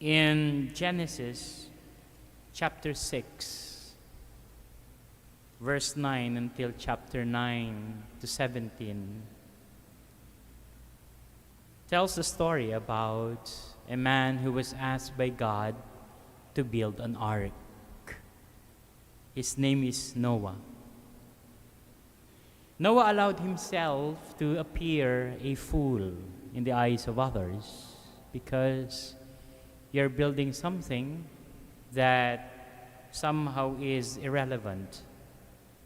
In Genesis chapter 6, verse 9 until chapter 9 to 17, tells the story about a man who was asked by God to build an ark. His name is Noah. Noah allowed himself to appear a fool in the eyes of others because you're building something that somehow is irrelevant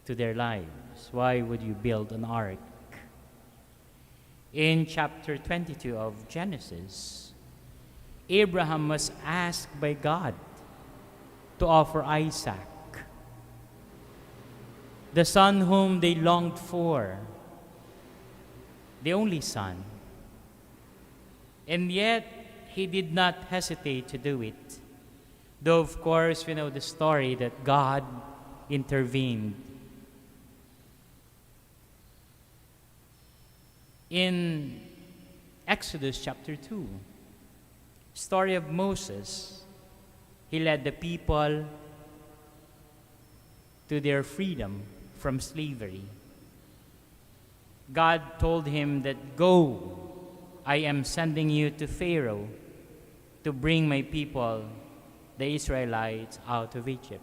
to their lives. Why would you build an ark? In chapter 22 of Genesis, Abraham was asked by God to offer Isaac, the son whom they longed for, the only son. And yet, he did not hesitate to do it. Though, of course, we know the story that God intervened. In Exodus chapter 2, story of Moses, he led the people to their freedom from slavery. God told him that, "Go, I am sending you to Pharaoh to bring my people, the Israelites, out of Egypt."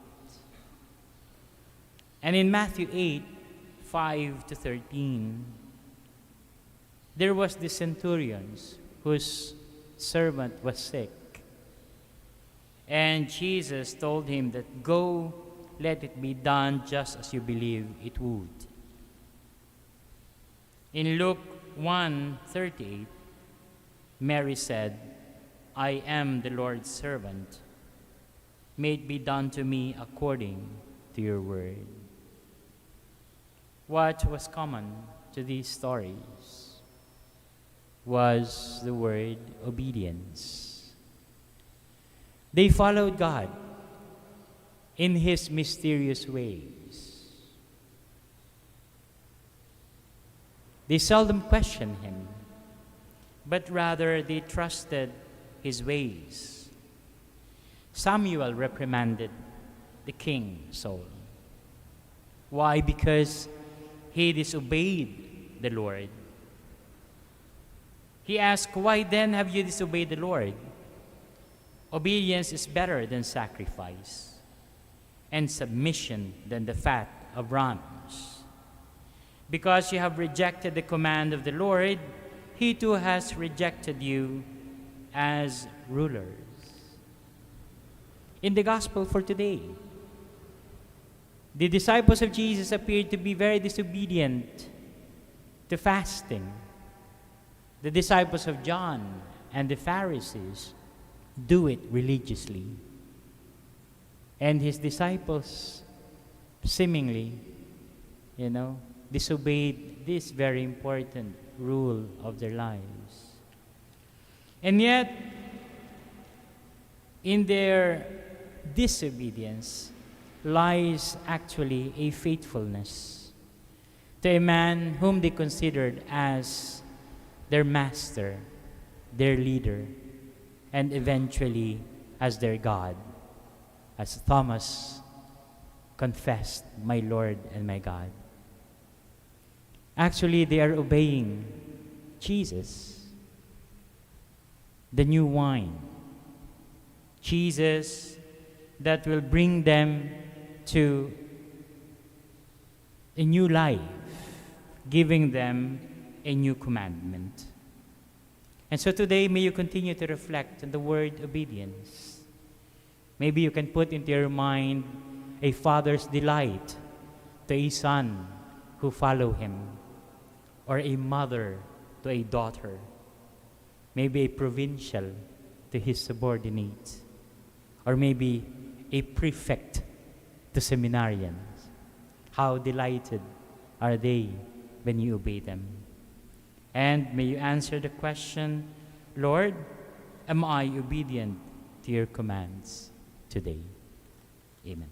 And in Matthew 8, 5 to 13, there was the centurion whose servant was sick. And Jesus told him that, "Go, let it be done just as you believe it would." In Luke 1:38, Mary said, "I am the Lord's servant. May it be done to me according to your word." What was common to these stories was the word obedience. They followed God in His mysterious ways. They seldom questioned Him, but rather they trusted His ways. Samuel reprimanded the king Saul. Why? Because he disobeyed the Lord. He asked, "Why then have you disobeyed the Lord? Obedience is better than sacrifice, and submission than the fat of rams. Because you have rejected the command of the Lord, He too has rejected you as rulers." In the gospel for today, the disciples of Jesus appeared to be very disobedient to fasting. The disciples of John and the Pharisees do it religiously. And his disciples seemingly, disobeyed this very important rule of their lives. And yet, in their disobedience lies actually a faithfulness to a man whom they considered as their master, their leader, and eventually as their God. As Thomas confessed, "My Lord and my God." Actually, they are obeying Jesus, the new wine. Jesus that will bring them to a new life, giving them a new commandment. And so today, may you continue to reflect on the word obedience. Maybe you can put into your mind a father's delight to a son who follow him, or a mother to a daughter, maybe a provincial to his subordinate, or maybe a prefect to seminarians. How delighted are they when you obey them? And may you answer the question, "Lord, am I obedient to your commands today?" Amen.